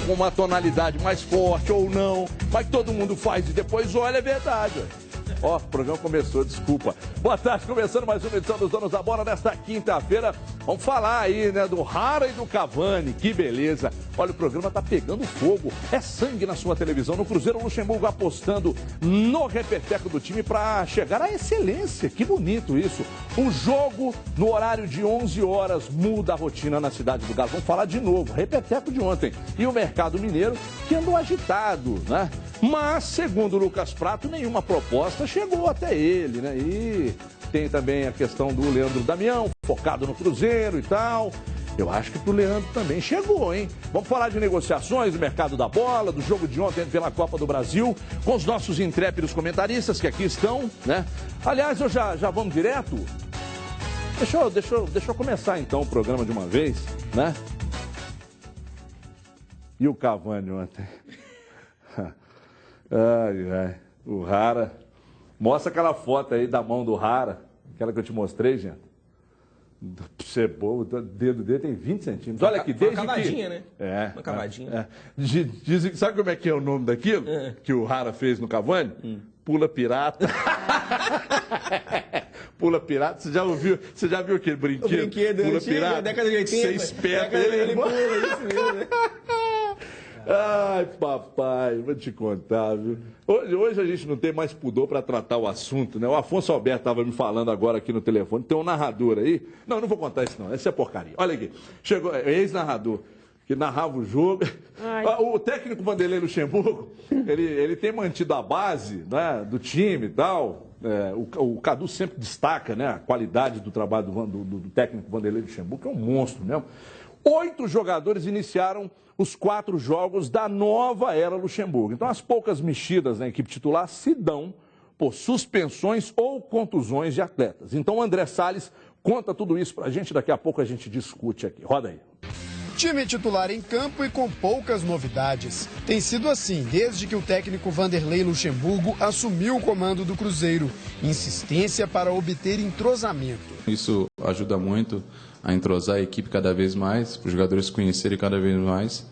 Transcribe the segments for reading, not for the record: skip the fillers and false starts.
com uma tonalidade mais forte ou não, mas que todo mundo faz e depois olha, é verdade. Ó, o programa começou, desculpa. Boa tarde, começando mais uma edição dos Donos da Bola nesta quinta-feira. Vamos falar aí, né, do Rara e do Cavani, que beleza. Olha, o programa tá pegando fogo. É sangue na sua televisão. No Cruzeiro, o Luxemburgo apostando no repeteco do time para chegar à excelência. Que bonito isso. O jogo no horário de 11 horas muda a rotina na cidade do Galo. Vamos falar de novo, repeteco de ontem. E o mercado mineiro que andou agitado, né? Mas, segundo o Lucas Prato, nenhuma proposta chegou até ele, né? E tem também a questão do Leandro Damião, focado no Cruzeiro e tal. Eu acho que pro Leandro também chegou, hein? Vamos falar de negociações, do mercado da bola, do jogo de ontem pela Copa do Brasil, com os nossos intrépidos comentaristas que aqui estão, né? Aliás, eu já vamos direto? Deixa eu começar então o programa de uma vez, né? E o Cavani ontem? Ai, o Rara. Mostra aquela foto aí da mão do Rara, aquela que eu te mostrei, gente. Você boa, o dedo dele tem 20 centímetros. Olha aqui, desde uma cavadinha, né? É. Uma cavadinha. Dizem, sabe como é que é o nome daquilo que o Rara fez no Cavani? Pula pirata. Pula pirata, você já viu aquele brinquedo? O brinquedo Pula antigo, pirata, década de 80. Você espeta ele pula, isso mesmo, né? Ai, papai, vou te contar, viu? Hoje a gente não tem mais pudor para tratar o assunto, né? O Afonso Alberto estava me falando agora aqui no telefone, tem um narrador aí. Não não vou contar isso não, essa é porcaria. Olha aqui, chegou, ex-narrador, que narrava o jogo. O técnico Vanderlei Luxemburgo, ele tem mantido a base, né, do time e tal. O Cadu sempre destaca, né, a qualidade do trabalho do técnico Vanderlei Luxemburgo, que é um monstro mesmo. 8 jogadores iniciaram os 4 jogos da nova era Luxemburgo. Então, as poucas mexidas na equipe titular se dão por suspensões ou contusões de atletas. Então, o André Salles conta tudo isso pra gente. Daqui a pouco a gente discute aqui. Roda aí. Time titular em campo e com poucas novidades. Tem sido assim desde que o técnico Vanderlei Luxemburgo assumiu o comando do Cruzeiro. Insistência para obter entrosamento. Isso ajuda muito a entrosar a equipe cada vez mais, para os jogadores se conhecerem cada vez mais,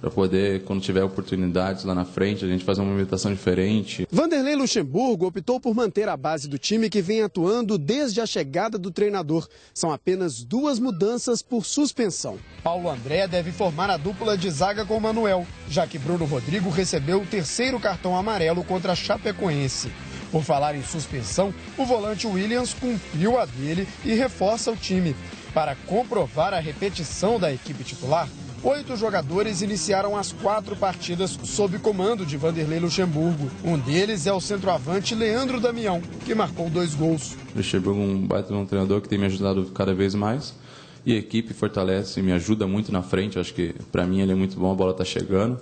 para poder, quando tiver oportunidades lá na frente, a gente fazer uma movimentação diferente. Vanderlei Luxemburgo optou por manter a base do time que vem atuando desde a chegada do treinador. São apenas 2 mudanças por suspensão. Paulo André deve formar a dupla de zaga com Manuel, já que Bruno Rodrigo recebeu o 3º cartão amarelo contra a Chapecoense. Por falar em suspensão, o volante Williams cumpriu a dele e reforça o time. Para comprovar a repetição da equipe titular, 8 jogadores iniciaram as 4 partidas sob comando de Vanderlei Luxemburgo. Um deles é o centroavante Leandro Damião, que marcou 2 gols. Luxemburgo é um baita treinador que tem me ajudado cada vez mais. E a equipe fortalece, me ajuda muito na frente. Acho que para mim ele é muito bom, a bola está chegando.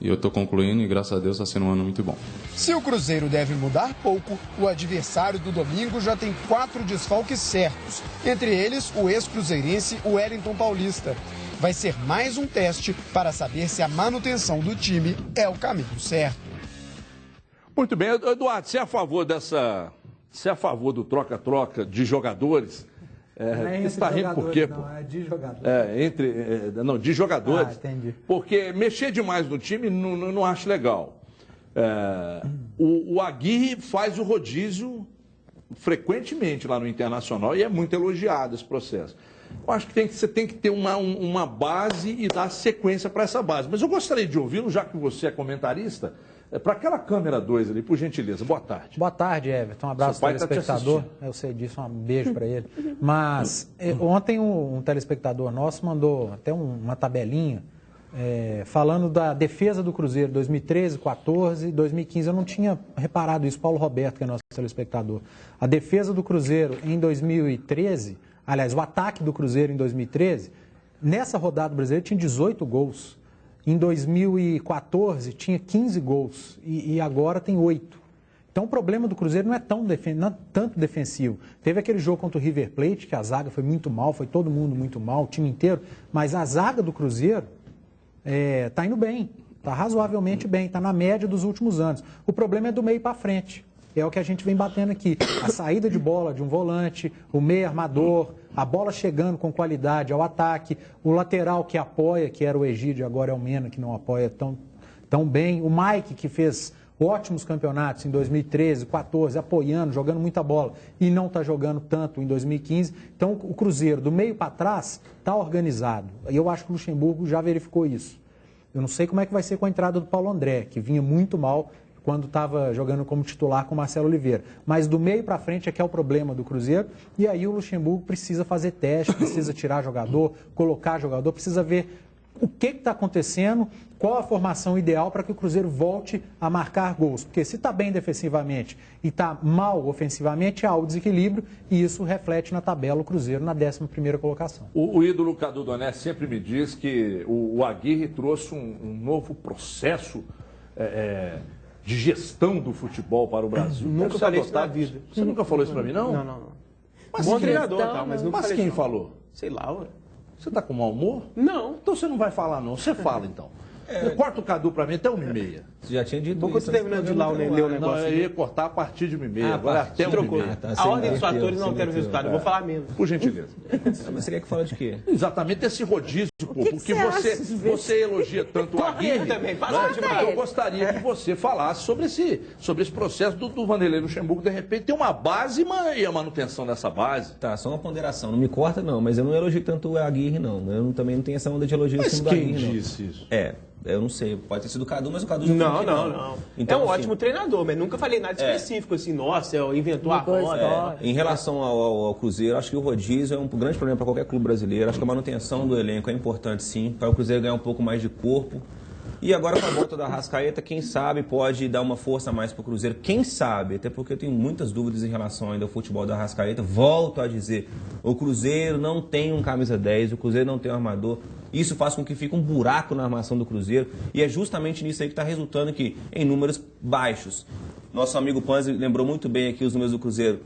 E eu estou concluindo e, graças a Deus, está sendo um ano muito bom. Se o Cruzeiro deve mudar pouco, o adversário do domingo já tem 4 desfalques certos. Entre eles, o ex-cruzeirense Wellington Paulista. Vai ser mais um teste para saber se a manutenção do time é o caminho certo. Muito bem, Eduardo, você é a favor Você é a favor do troca-troca de jogadores? Você está rindo por quê? Não, é de jogadores. Não, de jogadores. Entendi. Porque mexer demais no time não acho legal. O Aguirre faz o rodízio frequentemente lá no Internacional e é muito elogiado esse processo. Eu acho que você tem que ter uma base e dar sequência para essa base. Mas eu gostaria de ouvi-lo, já que você é comentarista, para aquela câmera 2 ali, por gentileza. Boa tarde. Boa tarde, Everton. Um abraço ao telespectador. Eu sei disso, um beijo para ele. Mas ontem um telespectador nosso mandou até uma tabelinha falando da defesa do Cruzeiro 2013, 2014, 2015. Eu não tinha reparado isso. Paulo Roberto, que é nosso telespectador. A defesa do Cruzeiro em 2013, aliás, o ataque do Cruzeiro em 2013, nessa rodada do Brasileiro tinha 18 gols. Em 2014 tinha 15 gols e agora tem 8. Então o problema do Cruzeiro não é tanto defensivo. Teve aquele jogo contra o River Plate, que a zaga foi muito mal, foi todo mundo muito mal, o time inteiro. Mas a zaga do Cruzeiro está indo bem, está razoavelmente bem, está na média dos últimos anos. O problema é do meio para frente. É o que a gente vem batendo aqui. A saída de bola de um volante, o meio armador, A bola chegando com qualidade ao ataque, o lateral que apoia, que era o Egídio, agora é o Mena, que não apoia tão bem. O Mike, que fez ótimos campeonatos em 2013, 2014, apoiando, jogando muita bola e não está jogando tanto em 2015. Então, o Cruzeiro, do meio para trás, está organizado. E eu acho que o Luxemburgo já verificou isso. Eu não sei como é que vai ser com a entrada do Paulo André, que vinha muito mal quando estava jogando como titular com o Marcelo Oliveira. Mas do meio para frente é que é o problema do Cruzeiro. E aí o Luxemburgo precisa fazer teste, precisa tirar jogador, colocar jogador, precisa ver o que está acontecendo, qual a formação ideal para que o Cruzeiro volte a marcar gols. Porque se está bem defensivamente e está mal ofensivamente, há o desequilíbrio e isso reflete na tabela o Cruzeiro na 11ª colocação. O ídolo Cadu Doné sempre me diz que o Aguirre trouxe um novo processo de gestão do futebol para o Brasil. Nunca falei isso na vida. Você nunca falou isso para mim, não? Não. Mas Bom treinador, tá, mas nunca falei quem isso, falou? Sei lá, ué. Você tá com mau humor? Não. Então você não vai falar, não. Você fala, então. Corta o Cadu pra mim até 1h30. Você já tinha dito Quando isso. você terminando de ler o negócio. Não, eu ia cortar a partir de 1h30. Agora até Trocou. 1h30. A ordem dos fatores não altera o resultado. Eu vou falar menos. Por gentileza. Mas você quer que fale de quê? Exatamente esse rodízio, pô. Porque você elogia tanto o Aguirre. Também, eu gostaria que você falasse sobre esse processo do Vanderlei Luxemburgo, de repente, ter uma base e a manutenção dessa base. Tá, só uma ponderação. Não me corta, não, mas eu não elogio tanto o Aguirre, não. Eu também não tenho essa onda de elogio Mas do quem Aguirre, disse isso? Eu não sei. Pode ter sido o Cadu, mas o Cadu já Não. Então, é um assim, ótimo treinador, mas nunca falei nada específico, assim, nossa, inventou a roda. Em relação ao Cruzeiro, acho que o rodízio é um grande problema para qualquer clube brasileiro. Acho que a manutenção do elenco é importante, sim, para o Cruzeiro ganhar um pouco mais de corpo. E agora, com a volta da Arrascaeta, quem sabe pode dar uma força a mais para o Cruzeiro. Quem sabe, até porque eu tenho muitas dúvidas em relação ainda ao futebol da Arrascaeta. Volto a dizer, o Cruzeiro não tem um camisa 10, o Cruzeiro não tem um armador. Isso faz com que fique um buraco na armação do Cruzeiro. E é justamente nisso aí que está resultando aqui, em números baixos. Nosso amigo Panzi lembrou muito bem aqui os números do Cruzeiro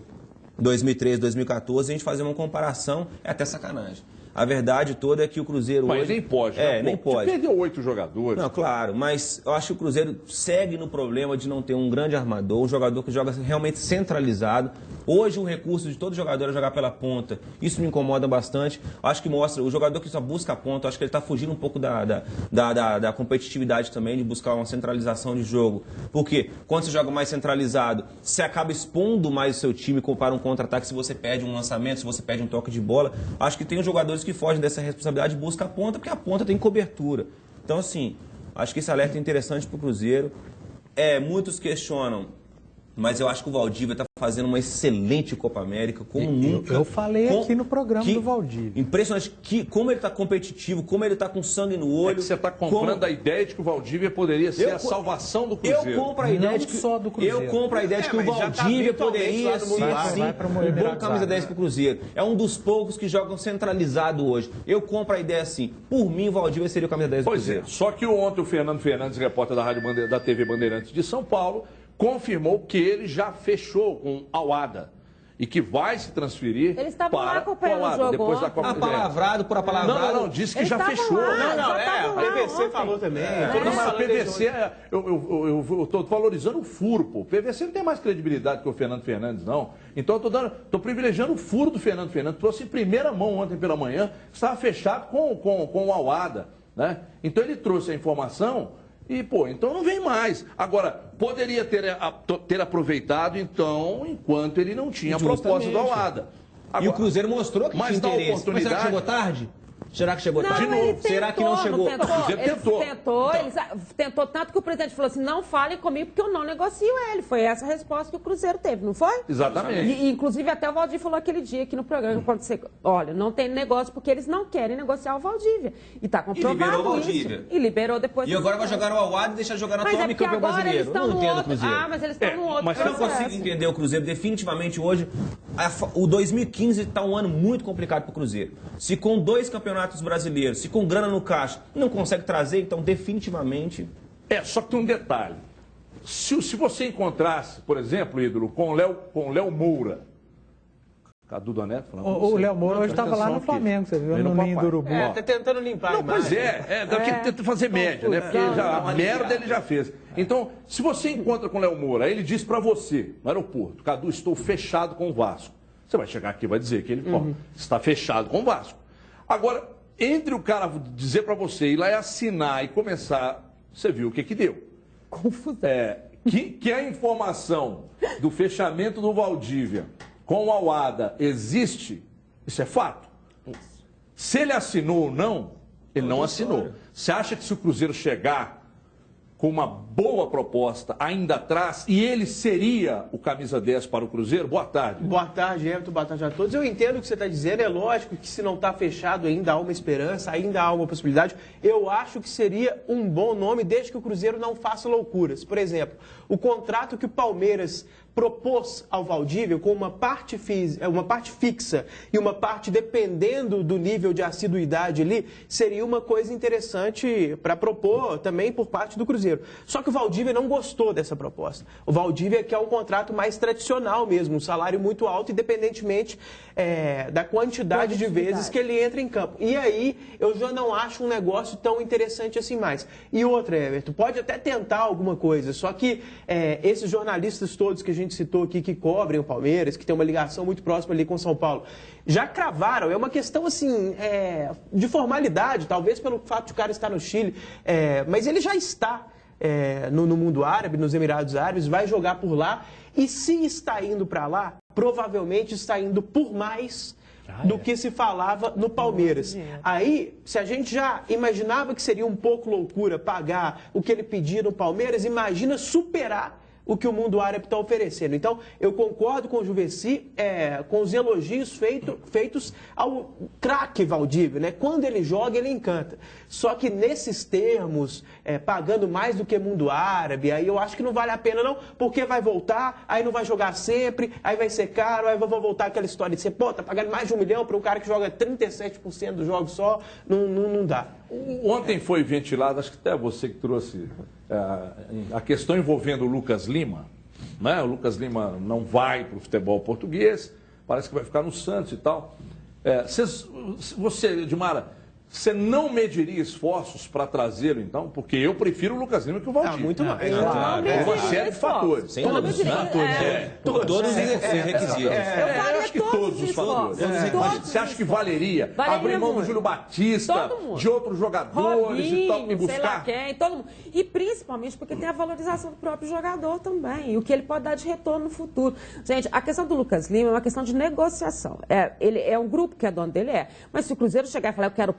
2013, 2014. A gente fazer uma comparação é até sacanagem. A verdade toda é que o Cruzeiro mas hoje... nem pode, né? Nem pode. Perdeu 8 jogadores. Não, claro, mas eu acho que o Cruzeiro segue no problema de não ter um grande armador, um jogador que joga realmente centralizado. Hoje o recurso de todo jogador é jogar pela ponta. Isso me incomoda bastante. Acho que mostra o jogador que só busca a ponta, acho que ele está fugindo um pouco da competitividade também, de buscar uma centralização de jogo. Porque quando você joga mais centralizado, você acaba expondo mais o seu time para um contra-ataque se você perde um lançamento, se você perde um toque de bola. Acho que tem jogadores que fogem dessa responsabilidade e buscam a ponta, porque a ponta tem cobertura. Então, assim, acho que esse alerta é interessante para o Cruzeiro. Muitos questionam, mas eu acho que o Valdívia está fazendo uma excelente Copa América, como nunca. Eu falei aqui no programa do Valdívia. Impressionante como ele está competitivo, como ele está com sangue no olho. Você está comprando a ideia de que o Valdívia poderia ser a salvação do Cruzeiro. Eu compro a ideia de que só do Cruzeiro. Eu compro a ideia de que o Valdívia poderia ser, sim, um bom camisa 10 para o Cruzeiro. É um dos poucos que jogam centralizado hoje. Eu compro a ideia assim. Por mim, o Valdívia seria o camisa 10 do Cruzeiro. Pois é, só que ontem o Fernando Fernandes, repórter da TV Bandeirantes de São Paulo, confirmou que ele já fechou com Al-Wahda e que vai se transferir para o Al-Wahda depois da Copa do Mundo. Apalavrado por apalavrado. Não, disse que já fechou. A PVC falou também. Não, mas a PVC, eu estou valorizando o furo, pô. O PVC não tem mais credibilidade que o Fernando Fernandes, não. Então eu estou privilegiando o furo do Fernando Fernandes. Trouxe em primeira mão ontem pela manhã, estava fechado com o Al-Wahda, né? Então ele trouxe a informação. E, então não vem mais. Agora, poderia ter aproveitado, então, enquanto ele não tinha a proposta do Al-Wahda. E o Cruzeiro mostrou que tinha interesse. Oportunidade... Mas será que chegou tarde? Será que chegou tarde? De novo. Será que não chegou? O Cruzeiro tentou. Ele tentou tanto que o presidente falou assim, não falem comigo porque eu não negocio ele. Foi essa a resposta que o Cruzeiro teve, não foi? Exatamente. E, inclusive até o Valdívia falou aquele dia aqui no programa, quando você, olha, não tem negócio porque eles não querem negociar o Valdívia. E está comprovado E liberou o Valdívia. Isso. E liberou depois. E agora vai jogar no Al-Wahda e deixar jogar na Tome Campeão Brasileiro. Eu não entendo o Cruzeiro. Mas eles estão no outro Mas eu não consigo entender o Cruzeiro definitivamente hoje. O 2015 está um ano muito complicado para o Cruzeiro. Se com 2 campeonatos brasileiros, se com grana no caixa, não consegue trazer, então definitivamente... Só que tem um detalhe. Se você encontrasse, por exemplo, ídolo, com o Léo Moura, Cadu Doné falando... O Léo Moura hoje estava lá no Flamengo, você viu, no Ninho do Urubu. Tá tentando limpar a imagem. Pois tenta fazer média, né? Porque a merda ele já fez. Então, se você encontra com o Léo Moura, ele diz pra você, no aeroporto, Cadu, estou fechado com o Vasco. Você vai chegar aqui e vai dizer que ele está fechado com o Vasco. Agora, entre o cara dizer para você ir lá e assinar e começar, você viu o que deu. Confusão. Que a informação do fechamento do Valdívia com o Aouada existe, isso é fato. Isso. Se ele assinou ou não, ele não assinou. Você acha que se o Cruzeiro chegar com uma boa proposta ainda atrás, e ele seria o camisa 10 para o Cruzeiro? Boa tarde. Boa tarde, Everton. Boa tarde a todos. Eu entendo o que você está dizendo. É lógico que se não está fechado ainda há uma esperança, ainda há uma possibilidade. Eu acho que seria um bom nome desde que o Cruzeiro não faça loucuras. Por exemplo, o contrato que o Palmeiras propôs ao Valdívia com uma parte fixa e uma parte dependendo do nível de assiduidade ali, seria uma coisa interessante para propor também por parte do Cruzeiro. Só que o Valdívia não gostou dessa proposta. O Valdívia quer um contrato mais tradicional mesmo, um salário muito alto, independentemente da quantidade de vezes que ele entra em campo. E aí eu já não acho um negócio tão interessante assim mais. E outra, Everton, pode até tentar alguma coisa, só que esses jornalistas todos que a gente citou aqui, que cobrem o Palmeiras, que tem uma ligação muito próxima ali com São Paulo, já cravaram, é uma questão assim, de formalidade, talvez pelo fato de o cara estar no Chile, mas ele já está no mundo árabe, nos Emirados Árabes, vai jogar por lá, e se está indo para lá, provavelmente está indo por mais do que se falava no Palmeiras. Aí, se a gente já imaginava que seria um pouco loucura pagar o que ele pedia no Palmeiras, imagina superar o que o mundo árabe está oferecendo. Então, eu concordo com o Juveci, com os elogios feitos ao craque Valdívia, né? Quando ele joga, ele encanta. Só que nesses termos, pagando mais do que mundo árabe, aí eu acho que não vale a pena não, porque vai voltar, aí não vai jogar sempre, aí vai ser caro, aí vão voltar aquela história de ser, tá pagando mais de 1 milhão para um cara que joga 37% dos jogos só, não dá. Ontem foi ventilado, acho que até você que trouxe a questão envolvendo o Lucas Lima, né? O Lucas Lima não vai para o futebol português, parece que vai ficar no Santos e tal. Você, Edmara, você não mediria esforços para trazê-lo, então? Porque eu prefiro o Lucas Lima que o Valdívia. Muito mais. Uma série de fatores. Todos os requisitos. Eu acho que todos os fatores. Você acha que valeria abrir mão do Júlio Batista, de outros jogadores Robinho, e tal, e buscar? sei lá quem, todo mundo. E principalmente porque tem a valorização do próprio jogador também, e o que ele pode dar de retorno no futuro. Gente, a questão do Lucas Lima é uma questão de negociação. Ele é um grupo que é dono dele, mas se o Cruzeiro chegar e falar, eu quero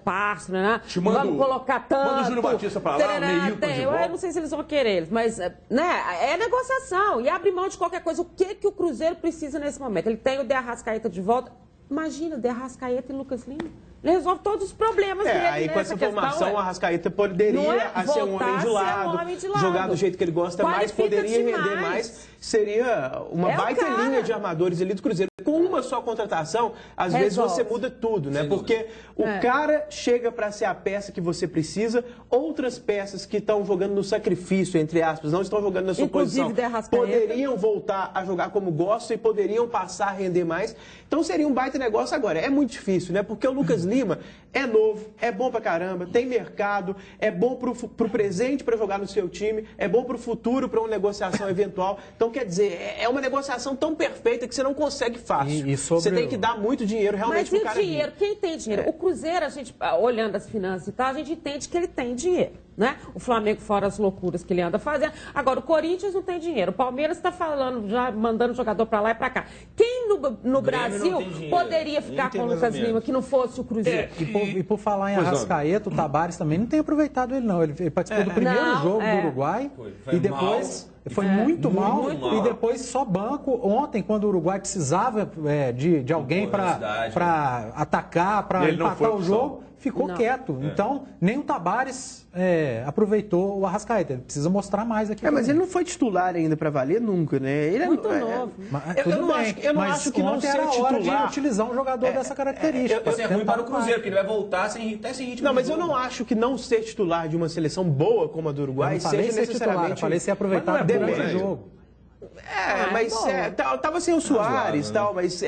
né? Vamos colocar tanto. Manda o Júlio Batista para lá, o Neilton de volta. Eu não sei se eles vão querer, mas é negociação. E abre mão de qualquer coisa. O que o Cruzeiro precisa nesse momento? Ele tem o De Arrascaeta de volta. Imagina, De Arrascaeta e Lucas Lima. Ele resolve todos os problemas dele. Aí com essa formação, o Arrascaeta poderia ser um homem de lado, jogar do jeito que ele gosta mais, poderia render mais. Seria uma baita linha de armadores ali do Cruzeiro. Com uma só contratação, às vezes você muda tudo, né? Porque o cara chega para ser a peça que você precisa, outras peças que estão jogando no sacrifício, entre aspas, não estão jogando na sua posição, poderiam voltar a jogar como gostam e poderiam passar a render mais. Então seria um baita negócio agora. É muito difícil, né? Porque o Lucas Lima é novo, é bom pra caramba, tem mercado, é bom pro presente para jogar no seu time, é bom pro futuro para uma negociação eventual. Então, quer dizer, é uma negociação tão perfeita que você não consegue fácil. Você tem que dar muito dinheiro realmente pro cara. Mas dinheiro, quem tem dinheiro? O Cruzeiro, a gente, olhando as finanças e tal, a gente entende que ele tem dinheiro, né? O Flamengo, fora as loucuras que ele anda fazendo. Agora, o Corinthians não tem dinheiro. O Palmeiras está falando, já mandando jogador para lá e para cá. Quem no Brasil poderia ficar com o Lucas Lima que não fosse o Cruzeiro? E por falar em Arrascaeta, o Tabárez também não tem aproveitado ele, não. Ele participou do primeiro jogo do Uruguai e depois foi muito mal. E depois só banco. Ontem, quando o Uruguai precisava de alguém para atacar, para empatar o jogo, ficou quieto. Então, nem o Tabárez aproveitou o Arrascaeta. Ele precisa mostrar mais aqui. Mas ele não foi titular ainda para valer nunca, né? Ele muito novo. Eu não acho que não era a hora de utilizar um jogador dessa característica. Vai ser ruim para o Cruzeiro, porque ele vai voltar sem ritmo. Não, mas eu não acho que não ser titular de uma seleção boa como a do Uruguai seja necessariamente... Eu falei ser aproveitado durante o jogo. Mas tava sem o Soares e tal, mas...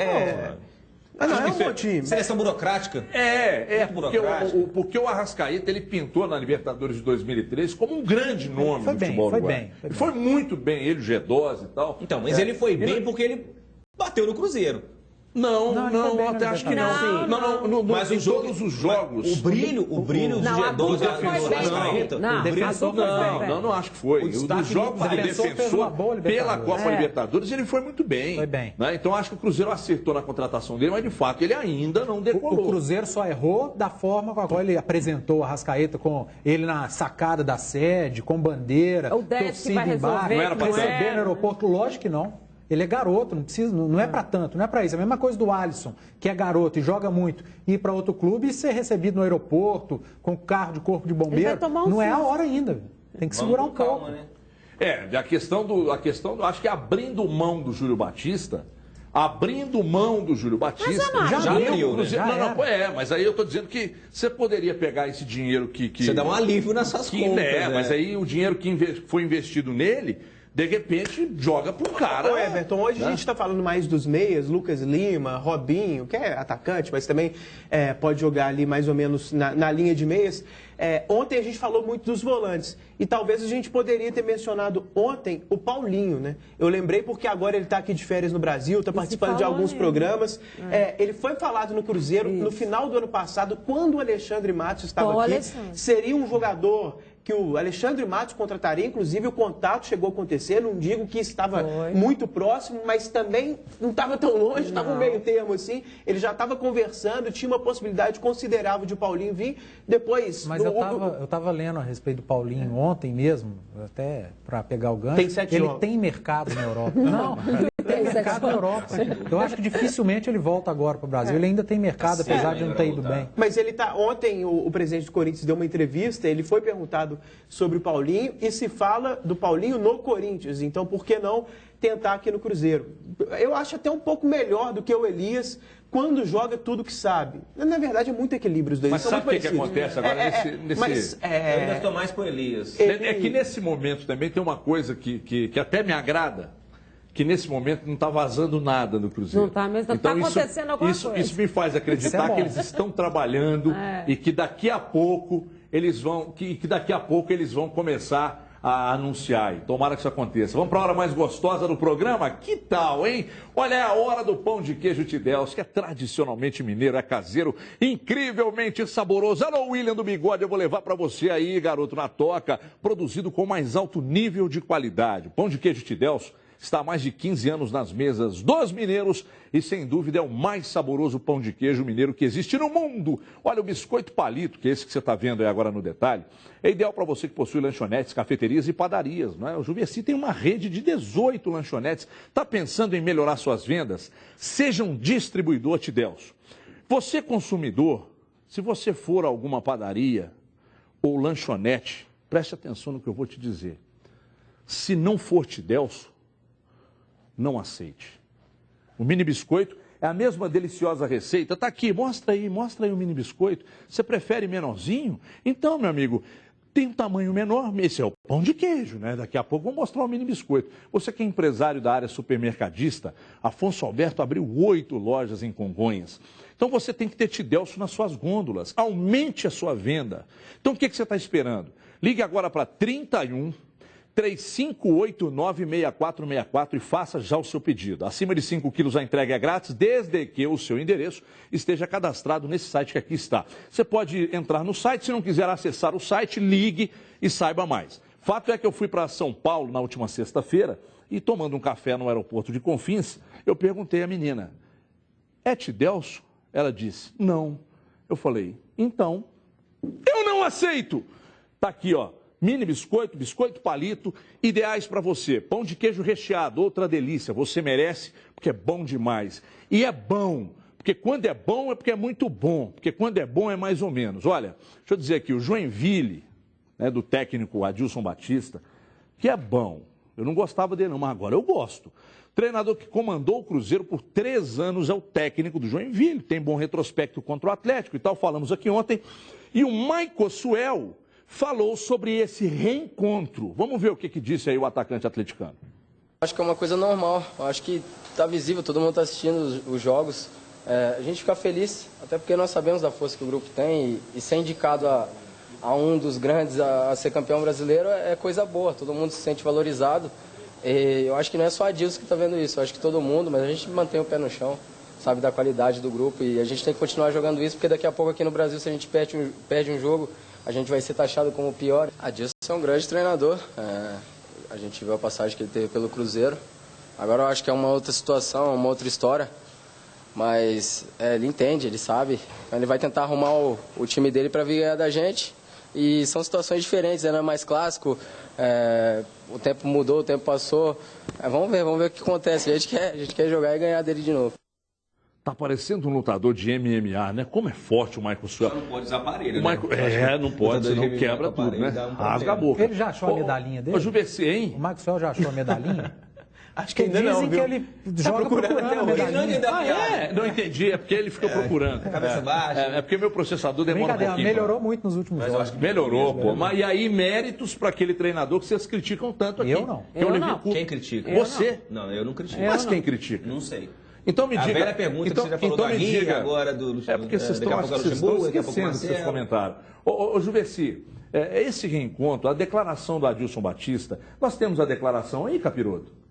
Mas não é um bom time. Seleção burocrática? Porque o Arrascaeta, ele pintou na Libertadores de 2013 como um grande nome do futebol uruguaio. Foi muito bem, ele, o G12 e tal. Então, mas ele foi bem porque ele bateu no Cruzeiro. Não, até acho que não. Não, mas em todos os jogos. O brilho de G2 não acho que foi. Os jogos do defensor pela Copa Libertadores, ele foi muito bem. Foi bem. Né? Então acho que o Cruzeiro acertou na contratação dele, mas de fato ele ainda não decolou. O Cruzeiro só errou da forma com a qual ele apresentou o Arrascaeta, com ele na sacada da sede, com bandeira, o torcida embaixo, receber no aeroporto. Lógico que não. Ele é garoto, não é para tanto, não é para isso. É a mesma coisa do Alisson, que é garoto e joga muito, ir para outro clube e ser recebido no aeroporto, com carro de corpo de bombeiro. Não é a hora ainda. Tem que segurar um pouco. Né? A questão acho que abrindo mão do Júlio Batista. Já abriu, né? Mas aí eu tô dizendo que você poderia pegar esse dinheiro que você dá um alívio nessas contas. Mas aí o dinheiro que foi investido nele, de repente, joga pro cara. Ô, Everton, hoje a gente está falando mais dos meias, Lucas Lima, Robinho, que é atacante, mas também pode jogar ali mais ou menos na linha de meias. Ontem a gente falou muito dos volantes. E talvez a gente poderia ter mencionado ontem o Paulinho, né? Eu lembrei porque agora ele está aqui de férias no Brasil, está participando de alguns programas. Ele foi falado no Cruzeiro no final do ano passado, quando o Alexandre Matos estava aqui. Seria um jogador que o Alexandre Matos contrataria, inclusive o contato chegou a acontecer, não digo que estava muito próximo, mas também não estava tão longe, estava um meio termo assim, ele já estava conversando, tinha uma possibilidade considerável de o Paulinho vir, depois... Mas eu estava lendo a respeito do Paulinho ontem mesmo, até para pegar o gancho, ele tem mercado na Europa. Não, ele tem mercado na Europa. Eu acho que dificilmente ele volta agora para o Brasil, ele ainda tem mercado, apesar de não ter ido bem. Mas ele tá, ontem o presidente do Corinthians deu uma entrevista, ele foi perguntado sobre o Paulinho e se fala do Paulinho no Corinthians. Então, por que não tentar aqui no Cruzeiro? Eu acho até um pouco melhor do que o Elias quando joga tudo que sabe. Na verdade, é muito equilíbrio os dois. Mas sabe o que acontece agora nesse... Eu ainda estou mais com o Elias. É que nesse momento também tem uma coisa que até me agrada, que nesse momento não está vazando nada no Cruzeiro. Não está mesmo, está acontecendo alguma coisa. Isso me faz acreditar que eles estão trabalhando e que daqui a pouco eles vão começar a anunciar. Tomara que isso aconteça. Vamos para a hora mais gostosa do programa? Que tal, hein? Olha, é a hora do pão de queijo Tidels, que é tradicionalmente mineiro, é caseiro, incrivelmente saboroso. Alô, William do Bigode, eu vou levar para você aí, garoto, na toca, produzido com mais alto nível de qualidade. Pão de queijo Tidels está há mais de 15 anos nas mesas dos mineiros e, sem dúvida, é o mais saboroso pão de queijo mineiro que existe no mundo. Olha, o biscoito palito, que é esse que você está vendo aí agora no detalhe, é ideal para você que possui lanchonetes, cafeterias e padarias, não é? O Juvieci tem uma rede de 18 lanchonetes. Está pensando em melhorar suas vendas? Seja um distribuidor Tidels. Você, consumidor, se você for a alguma padaria ou lanchonete, preste atenção no que eu vou te dizer. Se não for Tidels, não aceite. O mini biscoito é a mesma deliciosa receita. Está aqui, mostra aí o mini biscoito. Você prefere menorzinho? Então, meu amigo, tem um tamanho menor. Esse é o pão de queijo, né? Daqui a pouco vou mostrar o mini biscoito. Você que é empresário da área supermercadista, Afonso Alberto abriu 8 lojas em Congonhas. Então você tem que ter Tidels nas suas gôndolas. Aumente a sua venda. Então o que você está esperando? Ligue agora para 3589-6464 e faça já o seu pedido. Acima de 5 quilos a entrega é grátis, desde que o seu endereço esteja cadastrado nesse site que aqui está. Você pode entrar no site, se não quiser acessar o site, ligue e saiba mais. Fato é que eu fui para São Paulo na última sexta-feira e, tomando um café no aeroporto de Confins, eu perguntei à menina, é Tidels? Ela disse, não. Eu falei, então, eu não aceito. Tá aqui, ó. Mini biscoito, biscoito palito, ideais para você. Pão de queijo recheado, outra delícia. Você merece, porque é bom demais. E é bom, porque quando é bom é porque é muito bom. Porque quando é bom é mais ou menos. Olha, deixa eu dizer aqui, o Joinville, né, do técnico Adilson Batista, que é bom. Eu não gostava dele não, mas agora eu gosto. Treinador que comandou o Cruzeiro por 3 anos é o técnico do Joinville. Tem bom retrospecto contra o Atlético e tal, falamos aqui ontem. E o Maico Suel falou sobre esse reencontro. Vamos ver o que disse aí o atacante atleticano. Acho que é uma coisa normal. Acho que está visível, todo mundo está assistindo os jogos. A gente fica feliz, até porque nós sabemos da força que o grupo tem e ser indicado a um dos grandes a ser campeão brasileiro é coisa boa. Todo mundo se sente valorizado. E eu acho que não é só a Adilson que está vendo isso, eu acho que todo mundo, mas a gente mantém o pé no chão. sabe da qualidade do grupo e a gente tem que continuar jogando isso, porque daqui a pouco aqui no Brasil, se a gente perde um jogo, a gente vai ser taxado como o pior. Adilson é um grande treinador, a gente viu a passagem que ele teve pelo Cruzeiro. Agora eu acho que é uma outra situação, uma outra história, mas ele entende, ele sabe. Ele vai tentar arrumar o time dele para vir ganhar da gente. E são situações diferentes, não é mais clássico, o tempo mudou, o tempo passou. Vamos ver o que acontece. A gente quer jogar e ganhar dele de novo. Tá parecendo um lutador de MMA, né? Como é forte o Michael Suel. Não pode usar aparelho, né? Não pode, senão quebra tudo, né? Rasga a boca. Ele já achou a medalhinha dele? Ô, Juveci, hein? O Maxwell já achou a medalhinha? Acho que ainda dizem não, que ele joga procurando a medalhinha. Não entendi, é porque ele ficou procurando. Cabeça baixa. É porque meu processador demora um pouquinho. Melhorou muito nos últimos jogos. Melhorou, pô. Mas e aí, méritos para aquele treinador que vocês criticam tanto aqui. Eu não. Quem critica? Você? Não, eu não critico. Mas quem critica? Não sei. Então me diga. A velha pergunta que você já falou do Aguirre, agora do Luxemburgo. É porque vocês estão esquecendo seus comentários. Ô Juveci, esse reencontro, a declaração do Adilson Batista, nós temos a declaração aí, Capiroto?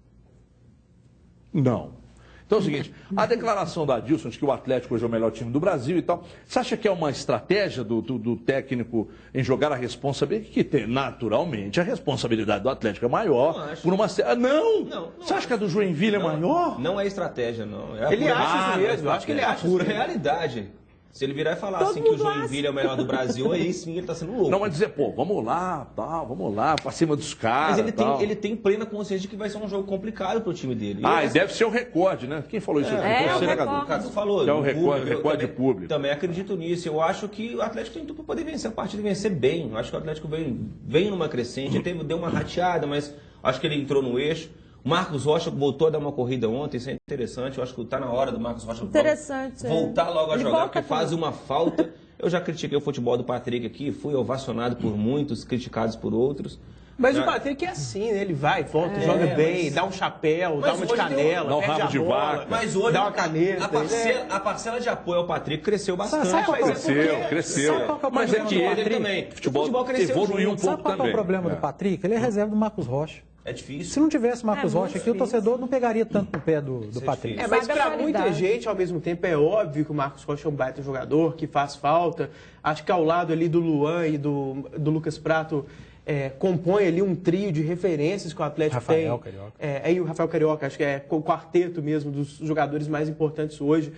Não. Então é o seguinte, a declaração da Adilson de que o Atlético hoje é o melhor time do Brasil e tal, você acha que é uma estratégia do técnico em jogar a responsabilidade? Que tem, naturalmente, a responsabilidade do Atlético é maior. Por uma... Não. Você acha que a do Joinville é maior? Não é estratégia, não. Ele acha isso mesmo, eu acho que ele acha. Pura realidade. Se ele virar e falar assim que o Joinville é o melhor do Brasil, aí sim ele tá sendo louco. Não, mas dizer, vamos lá, pra cima dos caras. Mas ele tem plena consciência de que vai ser um jogo complicado pro time dele. E deve ser o recorde, né? Quem falou isso? O Caso falou. É o recorde público. Também acredito nisso. Eu acho que o Atlético tem tudo para poder vencer a partida e vencer bem. Eu acho que o Atlético vem numa crescente, deu uma rateada, mas acho que ele entrou no eixo. O Marcos Rocha voltou a dar uma corrida ontem, isso é interessante. Eu acho que está na hora do Marcos Rocha voltar logo a jogar, porque faz uma falta. Eu já critiquei o futebol do Patrick aqui, fui ovacionado por muitos, criticados por outros. Mas o Patrick é assim, né? Ele vai, volta, joga bem, dá um chapéu, dá uma de canela, dá um rabo de vaca. Mas hoje dá uma caneta. A parcela de apoio ao Patrick cresceu bastante. Cresceu. Mas é que ele futebol cresceu evoluiu um pouco Sabe qual é o problema do Patrick? Ele é reserva do Marcos Rocha. É difícil. Se não tivesse Marcos Rocha aqui, o torcedor não pegaria tanto no pé do Patrick. Mas para muita gente, ao mesmo tempo, é óbvio que o Marcos Rocha é um baita jogador, que faz falta. Acho que ao lado ali do Luan e do Lucas Prato, compõe ali um trio de referências que o Atlético tem. Carioca. E o Rafael Carioca, acho que é o quarteto mesmo dos jogadores mais importantes hoje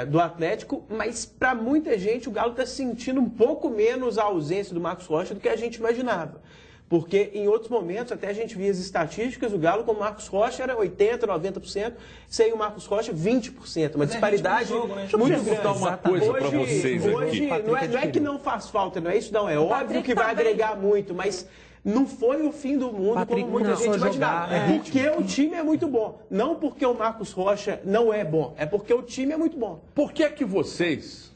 do Atlético. Mas para muita gente, o Galo está sentindo um pouco menos a ausência do Marcos Rocha do que a gente imaginava. Porque em outros momentos, até a gente via as estatísticas, o Galo com o Marcos Rocha era 80%, 90%, sem o Marcos Rocha 20%. Uma disparidade muito grande. Deixa eu perguntar uma coisa para vocês hoje, aqui. Não é que não faz falta, não é isso não. É óbvio que vai agregar muito, mas não foi o fim do mundo como muita gente imaginava. Porque o time é muito bom. Não porque o Marcos Rocha não é bom, é porque o time é muito bom. Por que é que vocês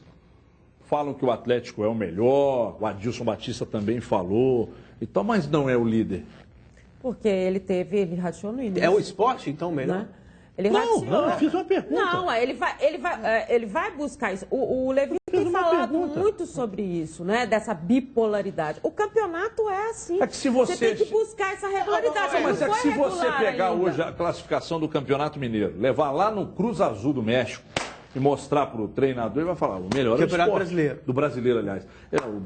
falam que o Atlético é o melhor, o Adilson Batista também falou, então, mas não é o líder? Porque ele rachou no início. É o esporte, então, melhor? Né? Ele rateou. Não, eu fiz uma pergunta. Não, ele vai buscar isso. O Levi tem falado muito sobre isso, né? Dessa bipolaridade. O campeonato é assim. É que se você tem que buscar essa regularidade. Mas é que se você pegar ainda hoje a classificação do Campeonato Mineiro, levar lá no Cruz Azul do México e mostrar para o treinador, ele vai falar, o melhor é o esporte. Brasileiro. Do brasileiro, aliás.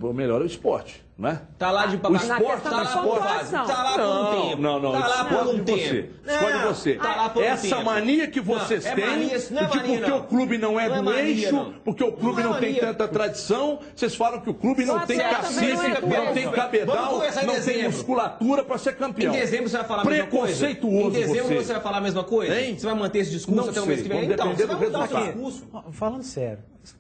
O melhor é o esporte, né? Tá lá de o esporte tá lá por um tempo. Não. Tá lá por um tempo. Escolhe você. Tá lá por um Essa tempo. mania que vocês têm, porque o clube não é do eixo, porque o clube não tem tanta tradição, vocês falam que o clube não tem cacife, não tem cabedal, não tem musculatura para ser campeão. Em dezembro você vai falar a mesma coisa? Preconceituoso. Em dezembro você vai falar a mesma coisa? Você vai manter esse discurso até o mês que vem? Então, você vai mudar o seu discurso. Falando sério,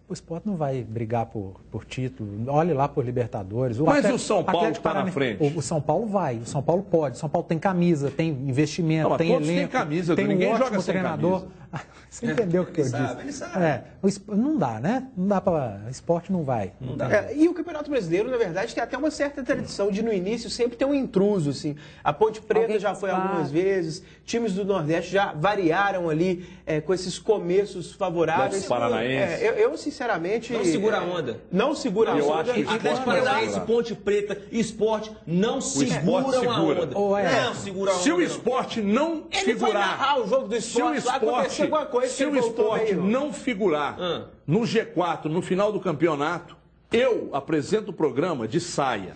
o Sport não vai brigar por título. Olhe lá por Libertadores. Mas o São Paulo está na frente. O São Paulo vai. O São Paulo pode. O São Paulo tem camisa, tem investimento, tem elenco. Tem camisa, tem ninguém um joga ótimo sem treinador. Camisa. Você entendeu o que eu disse? Ele sabe. Não dá, né? Não dá para. O Sport não vai. Não dá. E o Campeonato Brasileiro, na verdade, tem até uma certa tradição de, no início, sempre ter um intruso, assim. A Ponte Preta já foi algumas vezes, times do Nordeste já variaram ali com esses começos favoráveis. Paranaense. eu sinceramente... Não segura a onda. Não segura a onda. Eu acho que Atlético Paranaense, Ponte Preta, Sport não seguram a onda. Não segura a onda. Se o Sport não Ele foi figurar... narrar o jogo do Sport, lá aconteceu alguma coisa se o Sport não figurar no G4, no final do campeonato, eu apresento o programa de saia.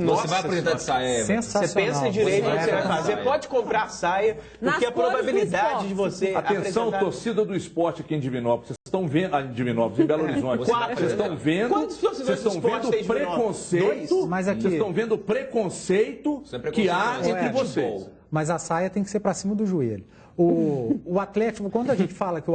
Você vai apresentar de saia. Sensacional. Você pensa direito no que você vai fazer. Pode comprar saia, porque a probabilidade de você Atenção, torcida do Sport aqui em Divinópolis. Vocês estão vendo... em Divinópolis, em Belo Horizonte. Vocês estão vendo... Vocês estão vendo o preconceito... Vocês estão vendo o preconceito que há entre vocês. Mas a saia tem que ser para cima do joelho. O Atlético, quando alguém fala que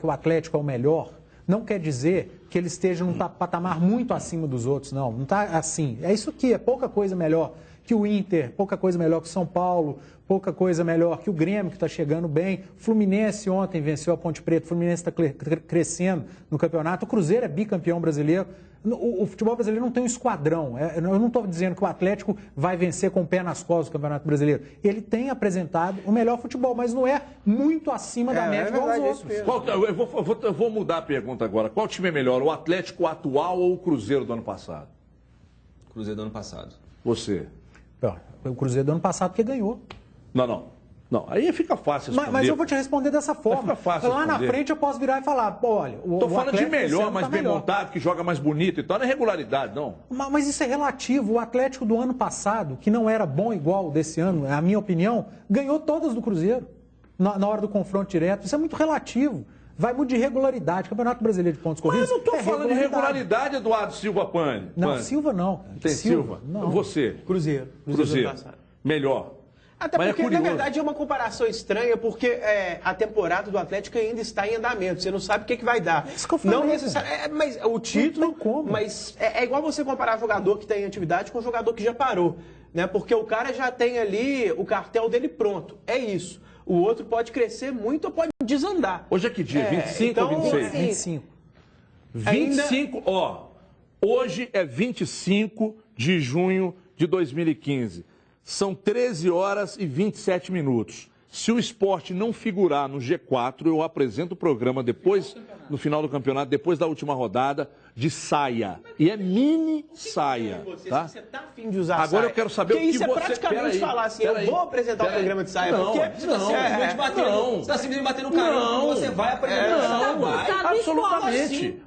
o Atlético é o melhor, não quer dizer que ele esteja num patamar muito acima dos outros, não. Não está assim. É isso aqui, é pouca coisa melhor que o Inter, pouca coisa melhor que o São Paulo, pouca coisa melhor que o Grêmio, que está chegando bem. Fluminense ontem venceu a Ponte Preta, o Fluminense está crescendo no campeonato. O Cruzeiro é bicampeão brasileiro. O futebol brasileiro não tem um esquadrão. Eu não estou dizendo que o Atlético vai vencer com o pé nas costas do Campeonato Brasileiro. Ele tem apresentado o melhor futebol, mas não é muito acima da média dos outros. Eu vou mudar a pergunta agora. Qual time é melhor, o Atlético atual ou o Cruzeiro do ano passado? Cruzeiro do ano passado. Você? O Cruzeiro do ano passado que ganhou. Não, aí fica fácil responder. Mas eu vou te responder dessa forma. Fica fácil lá responder. na frente eu posso virar e falar, olha... Estou falando de melhor, mais bem montado, que joga mais bonito e tal. Não é regularidade, não. Mas isso é relativo. O Atlético do ano passado, que não era bom igual o desse ano, na minha opinião, ganhou todas do Cruzeiro. Na hora do confronto direto. Isso é muito relativo. Vai muito de regularidade. Campeonato Brasileiro de Pontos Corridos. Mas eu não estou falando de regularidade, Eduardo Silva Pane. Não, Silva não. Tem Silva? Não. Você? Cruzeiro. Melhor. Até porque, na verdade, é uma comparação estranha, porque a temporada do Atlético ainda está em andamento. Você não sabe o que vai dar. Isso que eu falei, não necessariamente. Mas o título. Não tem como. Mas é igual você comparar jogador que está em atividade com jogador que já parou. Né? Porque o cara já tem ali o cartel dele pronto. É isso. O outro pode crescer muito ou pode desandar. Hoje é que dia? 25 então, ou 26? Assim, 25. 25, hoje é 25 de junho de 2015. São 13 horas e 27 minutos. Se o Sport não figurar no G4, eu apresento o programa depois, no final do campeonato, depois da última rodada, de saia. E é mini saia. Tá? Você está afim de usar agora saia? Eu quero saber o que isso você... é praticamente falar assim, eu vou apresentar o programa de saia. Não, porque você está simplesmente batendo carinho porque você vai apresentar.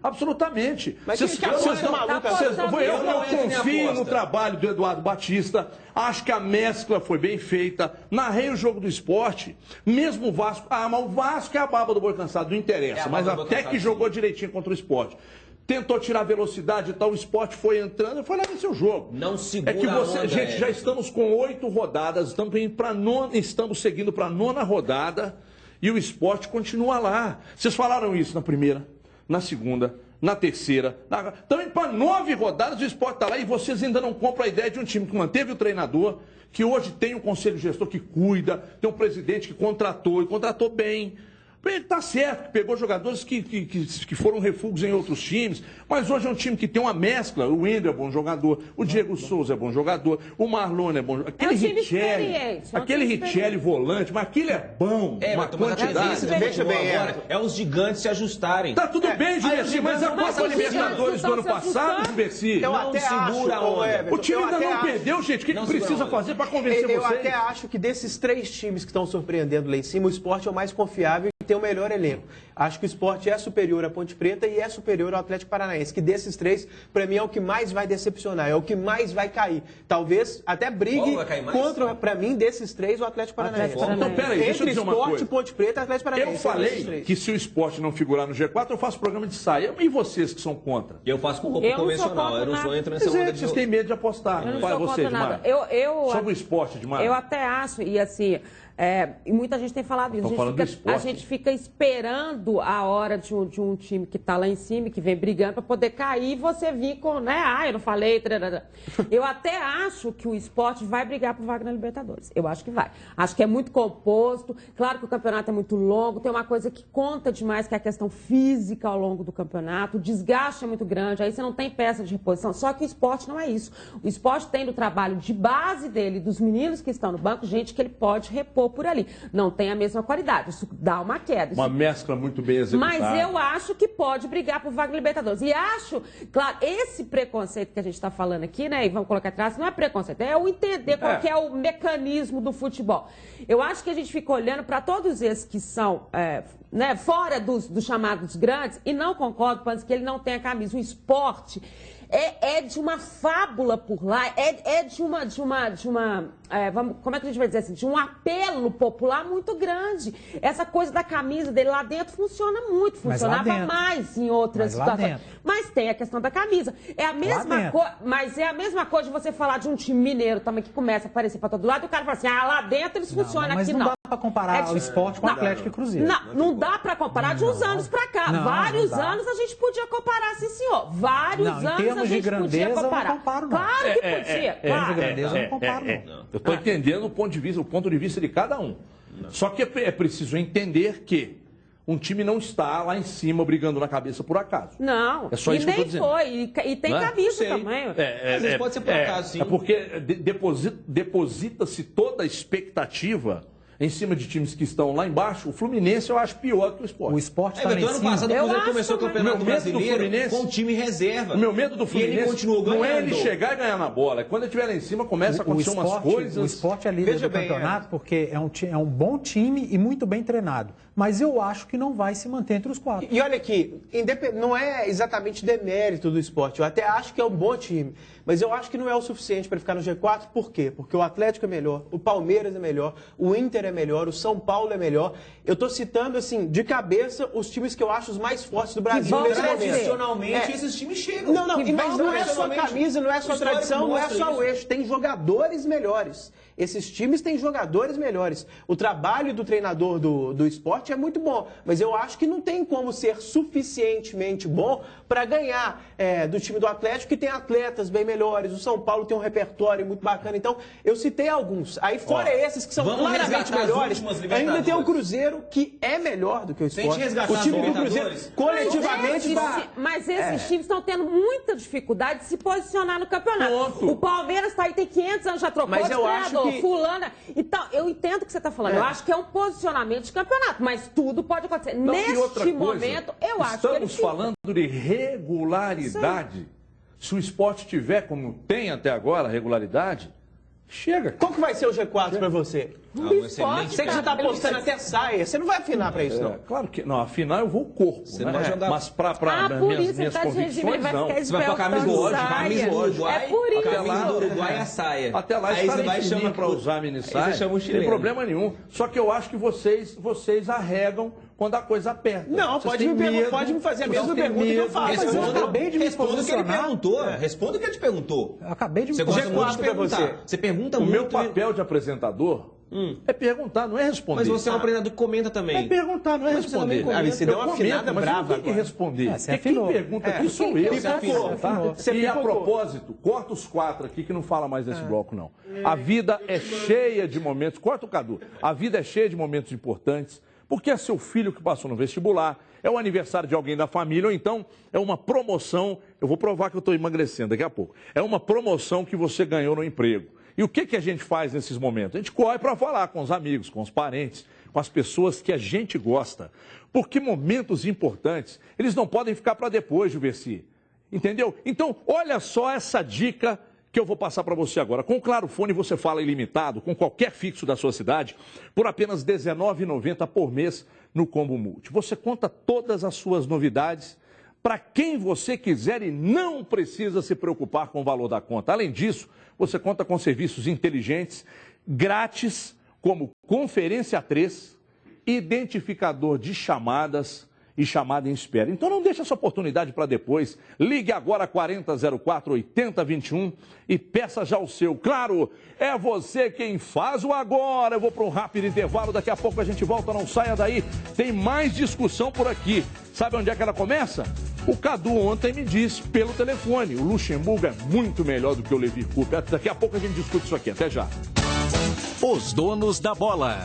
Absolutamente. Mas eu confio no trabalho do Eduardo Batista. Acho que a mescla foi bem feita. Narrei o jogo do Sport. Mesmo o Vasco... mas o Vasco é a baba do boi cansado, não interessa. Mas até que jogou direitinho contra o Sport. Tentou tirar velocidade e tal, o Sport foi entrando e foi lá vencer o jogo. Não segura a onda, gente, já estamos com 8 rodadas, estamos seguindo para a 9ª rodada e o Sport continua lá. Vocês falaram isso na primeira, na segunda, na terceira. Também para 9 rodadas o Sport está lá e vocês ainda não compram a ideia de um time que manteve o treinador, que hoje tem um conselho gestor que cuida, tem um presidente que contratou e contratou bem. Está certo, que pegou jogadores que foram refúgios em outros times, mas hoje é um time que tem uma mescla. O Wendel é bom jogador, o Diego Souza é bom jogador, o Marlon é bom jogador. Aquele Richelli volante, mas aquilo é bom, uma quantidade. Deixa bem, é os gigantes se ajustarem. Tá tudo bem, Gibeci, mas a Copa Libertadores do ano passado, Gibeci, não segura a onda. O time ainda não perdeu, gente. O que precisa fazer para convencer vocês? Eu até acho que desses 3 times que estão surpreendendo lá em cima, o Sport é o mais confiável. Tem o melhor elenco. Acho que o Sport é superior à Ponte Preta e é superior ao Atlético Paranaense, que desses 3, para mim, é o que mais vai decepcionar, é o que mais vai cair. Talvez até brigue contra, para mim, desses 3, o Atlético Paranaense. Então, peraí, deixa eu dizer uma coisa. Sport, Ponte Preta e Atlético Paranaense. Eu falei que se o Sport não figurar no G4, eu faço programa de saia. E vocês que são contra? Eu faço com roupa convencional, eu não sou entro nessa onda de... Vocês têm medo de apostar. Eu não sou contra nada. Sobre o esporte, Edmar. Eu até acho, e assim... e muita gente tem falado isso. A gente fica esperando a hora de um time que está lá em cima, que vem brigando para poder cair e você vir com, eu não falei. Eu até acho que o Sport vai brigar por vaga na Libertadores. Eu acho que vai. Acho que é muito composto. Claro que o campeonato é muito longo. Tem uma coisa que conta demais, que é a questão física ao longo do campeonato. O desgaste é muito grande. Aí você não tem peça de reposição. Só que o Sport não é isso. O Sport tem do trabalho de base dele, dos meninos que estão no banco, gente que ele pode repor por ali. Não tem a mesma qualidade, isso dá uma queda. Uma mescla muito bem executada. Mas eu acho que pode brigar por vaga Libertadores. E acho, claro, esse preconceito que a gente está falando aqui, né, e vamos colocar atrás, não é preconceito, é o entender qual que é o mecanismo do futebol. Eu acho que a gente fica olhando para todos esses que são fora dos chamados grandes, e não concordo com que ele não tem a camisa. O esporte é de uma fábula por lá, como é que a gente vai dizer assim, de um apelo popular muito grande. Essa coisa da camisa dele lá dentro funciona muito, funcionava mais em outras situações. Mas tem a questão da camisa. É a mesma coisa, mas é a mesma coisa de você falar de um time mineiro também que começa a aparecer para todo lado e o cara fala assim, lá dentro eles funcionam, aqui não. Mas não dá para comparar o esporte com o Atlético e Cruzeiro. Não dá para comparar de uns anos para cá. Vários anos a gente podia comparar, sim, senhor. Vários anos a gente podia comparar. Eu não comparo, não. Claro que podia. Em termos de grandeza, eu não comparo, não. Eu estou entendendo o ponto de vista de cada um. Só que é preciso entender que um time não está lá em cima brigando na cabeça por acaso. Não, é só isso que eu tô dizendo. E tem camisa também. Às vezes pode ser por acaso, sim. É porque deposita-se toda a expectativa em cima de times que estão lá embaixo. O Fluminense eu acho pior que o Sport. O Sport está lá em cima. Ano passado o Cruzeiro começou o Campeonato Brasileiro com um time reserva. O meu medo do Fluminense ele continuou ganhando. Não é ele chegar e ganhar na bola. É quando ele estiver lá em cima, começa a acontecer umas coisas. O Sport é líder do campeonato porque é um bom time e muito bem treinado. Mas eu acho que não vai se manter entre os 4. E olha aqui, não é exatamente demérito do Sport. Eu até acho que é um bom time. Mas eu acho que não é o suficiente para ficar no G4. Por quê? Porque o Atlético é melhor, o Palmeiras é melhor, o Inter é melhor, o São Paulo é melhor. Eu estou citando, assim, de cabeça, os times que eu acho os mais fortes do Brasil nesse momento. Tradicionalmente, esses times chegam. Mas não é só camisa, não é só tradição, não é só o eixo. Tem jogadores melhores. Esses times têm jogadores melhores. O trabalho do treinador do Sport é muito bom, mas eu acho que não tem como ser suficientemente bom para ganhar do time do Atlético, que tem atletas bem melhores. O São Paulo tem um repertório muito bacana. Então, eu citei alguns. Aí, fora esses que são claramente melhores, ainda tem o Cruzeiro, que é melhor do que o Sport. O time do Cruzeiro, coletivamente... Mas esses times estão tendo muita dificuldade de se posicionar no campeonato. O Palmeiras está aí, tem 500 anos, já trocou de treinador. Fulana. Então, eu entendo o que você está falando. Eu acho que é um posicionamento de campeonato, mas tudo pode acontecer. Neste momento, eu acho que estamos falando de regularidade. Sim. Se o Sport tiver, como tem até agora, regularidade, chega. Qual que vai ser o G4 para você? Você que já está apostando até saia. Você não vai afinar para isso, não? Claro que não. Afinar eu vou o corpo. Você não vai jogar. Mas para minhas convicções, não. Você vai com a camisa do Uruguai. É por isso. A camisa do Uruguai é a saia. Até lá aí você vai chamar para usar mini saia. Não tem problema nenhum. Só que eu acho que vocês arregam quando a coisa aperta. Não, pode me fazer a mesma pergunta que eu faço. Mas eu acabei de me posicionar. Responda o que ele te perguntou. Eu acabei de me posicionar. Você pergunta muito. O meu papel de apresentador é perguntar, não é responder. Mas você é um apresentador que comenta também. É perguntar, não é responder. Você deu uma afinada brava. Mas tem que responder. Quem pergunta aqui sou eu. E a propósito, corta os 4 aqui que não fala mais desse bloco, não. A vida é cheia de momentos. Corta o Cadu. A vida é cheia de momentos importantes, porque é seu filho que passou no vestibular, é o aniversário de alguém da família, ou então é uma promoção. Eu vou provar que eu estou emagrecendo daqui a pouco. É uma promoção que você ganhou no emprego. E o que a gente faz nesses momentos? A gente corre para falar com os amigos, com os parentes, com as pessoas que a gente gosta. Porque momentos importantes, eles não podem ficar para depois, Juverci. Entendeu? Então, olha só essa dica que eu vou passar para você agora. Com o Claro Fone você fala ilimitado, com qualquer fixo da sua cidade, por apenas R$ 19,90 por mês no Combo Multi. Você conta todas as suas novidades para quem você quiser e não precisa se preocupar com o valor da conta. Além disso, você conta com serviços inteligentes, grátis, como conferência 3, identificador de chamadas e chamada em espera. Então não deixe essa oportunidade para depois. Ligue agora 4004-8021 e peça já o seu. Claro, é você quem faz o agora. Eu vou para um rápido intervalo, daqui a pouco a gente volta, não saia daí. Tem mais discussão por aqui. Sabe onde é que ela começa? O Cadu ontem me disse pelo telefone, o Luxemburgo é muito melhor do que o Levi Coupe. Daqui a pouco a gente discute isso aqui. Até já. Os donos da bola.